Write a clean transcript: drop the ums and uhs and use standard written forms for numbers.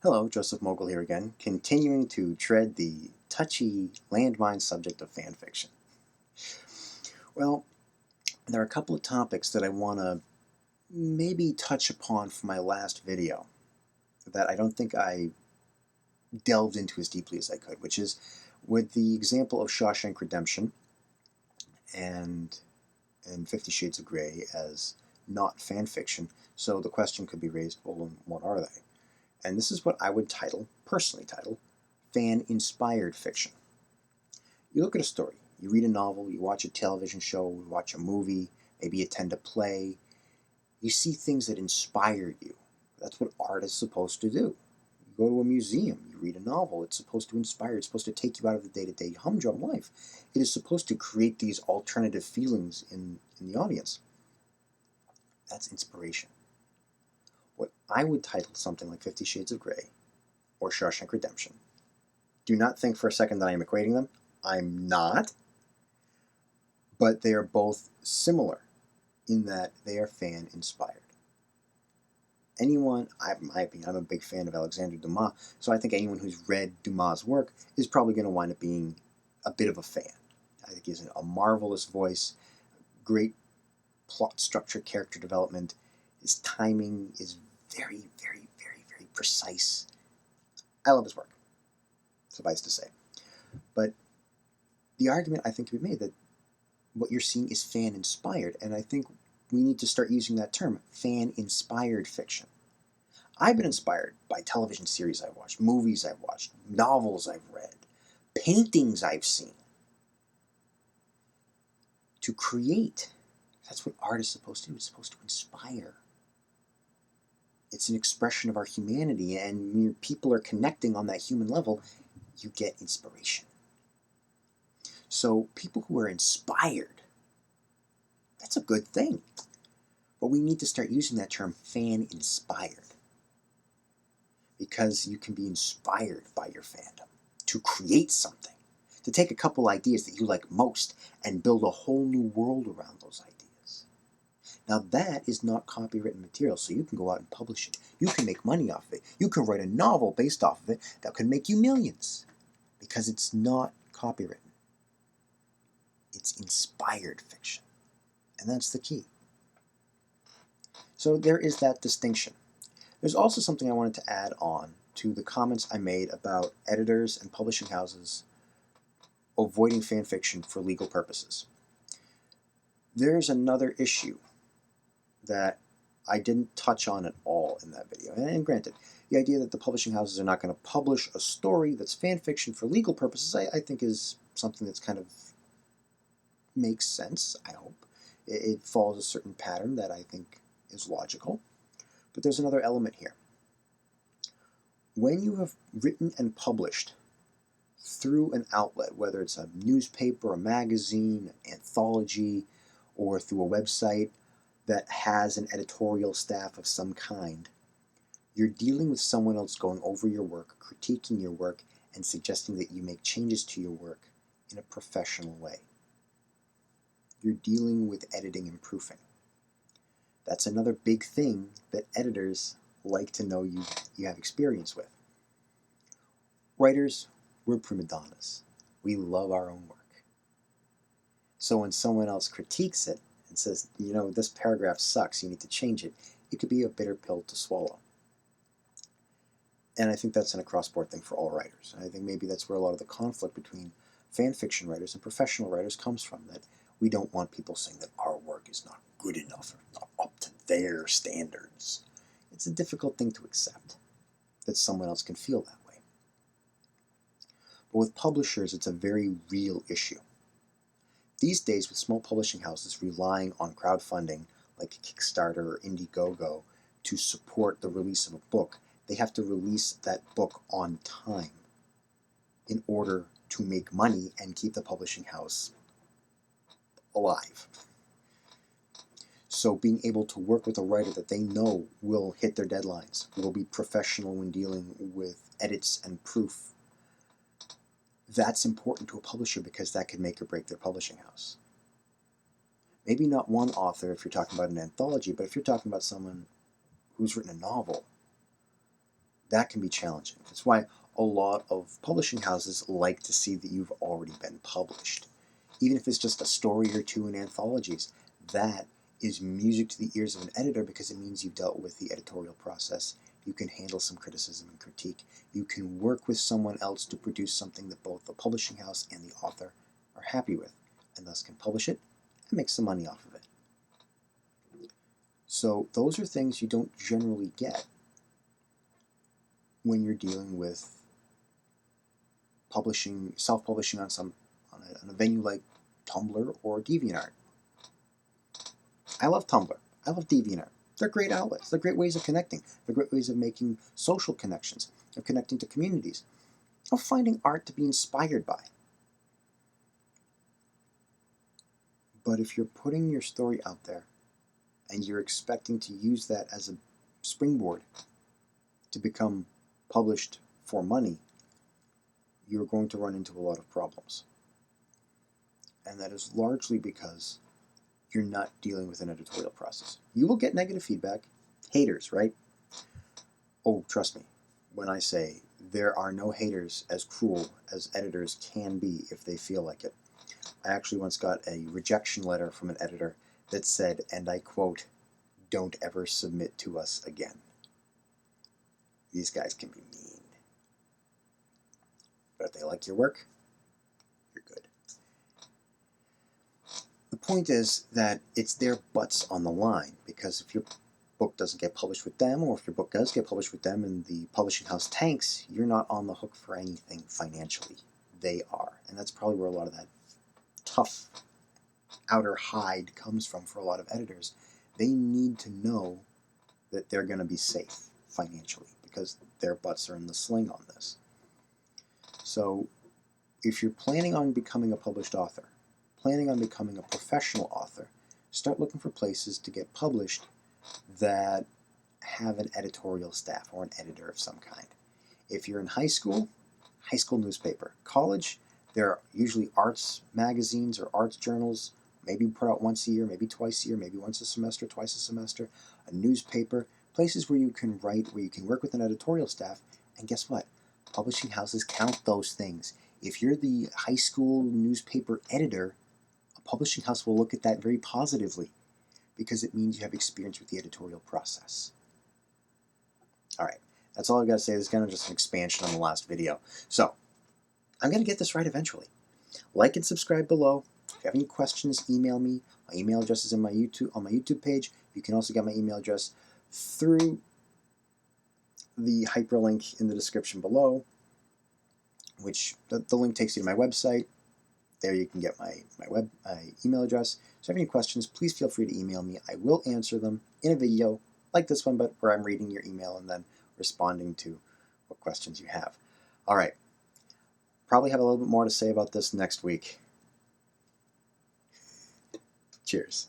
Hello, Joseph Mogel here again, continuing to tread the touchy landmine subject of fan fiction. Well, there are a couple of topics that I want to maybe touch upon from my last video that I don't think I delved into as deeply as I could, which is with the example of Shawshank Redemption and 50 Shades of Grey as not fan fiction. So the question could be raised, well, what are they? And this is what I would personally title, fan-inspired fiction. You look at a story, you read a novel, you watch a television show, you watch a movie, maybe attend a play, you see things that inspire you. That's what art is supposed to do. You go to a museum, you read a novel, it's supposed to inspire, it's supposed to take you out of the day-to-day humdrum life. It is supposed to create these alternative feelings in the audience. That's inspiration. What I would title something like 50 Shades of Grey or Shawshank Redemption. Do not think for a second that I am equating them. I'm not. But they are both similar in that they are fan-inspired. Anyone, in my opinion, I'm a big fan of Alexandre Dumas, so I think anyone who's read Dumas' work is probably going to wind up being a bit of a fan. I think he has a marvelous voice, great plot structure, character development. His timing is very, very, very, very precise. I love his work, suffice to say. But the argument, I think, can be made that what you're seeing is fan-inspired, and I think we need to start using that term, fan-inspired fiction. I've been inspired by television series I've watched, movies I've watched, novels I've read, paintings I've seen. To create, that's what art is supposed to do. It's supposed to inspire. It's an expression of our humanity, and when people are connecting on that human level, you get inspiration. So people who are inspired, that's a good thing. But we need to start using that term fan-inspired, because you can be inspired by your fandom to create something, to take a couple ideas that you like most and build a whole new world around those ideas. Now that is not copywritten material, so you can go out and publish it. You can make money off of it. You can write a novel based off of it that could make you millions, because it's not copywritten. It's inspired fiction, and that's the key. So there is that distinction. There's also something I wanted to add on to the comments I made about editors and publishing houses avoiding fan fiction for legal purposes. There's another issue that I didn't touch on at all in that video. And granted, the idea that the publishing houses are not going to publish a story that's fan fiction for legal purposes, I think is something that's kind of makes sense, I hope. It follows a certain pattern that I think is logical. But there's another element here. When you have written and published through an outlet, whether it's a newspaper, a magazine, an anthology, or through a website that has an editorial staff of some kind, you're dealing with someone else going over your work, critiquing your work, and suggesting that you make changes to your work in a professional way. You're dealing with editing and proofing. That's another big thing that editors like to know you have experience with. Writers, we're prima donnas. We love our own work. So when someone else critiques it and says, this paragraph sucks, you need to change it, it could be a bitter pill to swallow. And I think that's an across-board thing for all writers. I think maybe that's where a lot of the conflict between fan fiction writers and professional writers comes from, that we don't want people saying that our work is not good enough or not up to their standards. It's a difficult thing to accept, that someone else can feel that way. But with publishers, it's a very real issue. These days, with small publishing houses relying on crowdfunding like Kickstarter or Indiegogo to support the release of a book, they have to release that book on time in order to make money and keep the publishing house alive. So being able to work with a writer that they know will hit their deadlines, will be professional when dealing with edits and proof, that's important to a publisher, because that could make or break their publishing house. Maybe not one author if you're talking about an anthology, but if you're talking about someone who's written a novel, that can be challenging. That's why a lot of publishing houses like to see that you've already been published. Even if it's just a story or two in anthologies, that is music to the ears of an editor because it means you've dealt with the editorial process. You can handle some criticism and critique. You can work with someone else to produce something that both the publishing house and the author are happy with, and thus can publish it and make some money off of it. So those are things you don't generally get when you're dealing with publishing, self-publishing on a venue like Tumblr or DeviantArt. I love Tumblr. I love DeviantArt. They're great outlets. They're great ways of connecting. They're great ways of making social connections, of connecting to communities, of finding art to be inspired by. But if you're putting your story out there and you're expecting to use that as a springboard to become published for money, you're going to run into a lot of problems. And that is largely because you're not dealing with an editorial process. You will get negative feedback, haters, right? Oh, trust me, when I say there are no haters as cruel as editors can be if they feel like it. I actually once got a rejection letter from an editor that said, and I quote, "Don't ever submit to us again." These guys can be mean. But if they like your work, you're good. The point is that it's their butts on the line, because if your book doesn't get published with them, or if your book does get published with them and the publishing house tanks, you're not on the hook for anything financially. They are. And that's probably where a lot of that tough outer hide comes from for a lot of editors. They need to know that they're going to be safe financially because their butts are in the sling on this. So if you're planning on becoming a published author, planning on becoming a professional author, start looking for places to get published that have an editorial staff or an editor of some kind. If you're in high school newspaper. College, there are usually arts magazines or arts journals, maybe put out once a year, maybe twice a year, maybe once a semester, twice a semester, a newspaper, places where you can write, where you can work with an editorial staff, and guess what? Publishing houses count those things. If you're the high school newspaper editor, a publishing house will look at that very positively because it means you have experience with the editorial process. All right, that's all I've got to say. This is kind of just an expansion on the last video. So, I'm going to get this right eventually. Like and subscribe below. If you have any questions, email me. My email address is on my YouTube page. You can also get my email address through the hyperlink in the description below, which the link takes you to my website. There you can get my email address. So if you have any questions, please feel free to email me. I will answer them in a video like this one, but where I'm reading your email and then responding to what questions you have. All right. Probably have a little bit more to say about this next week. Cheers.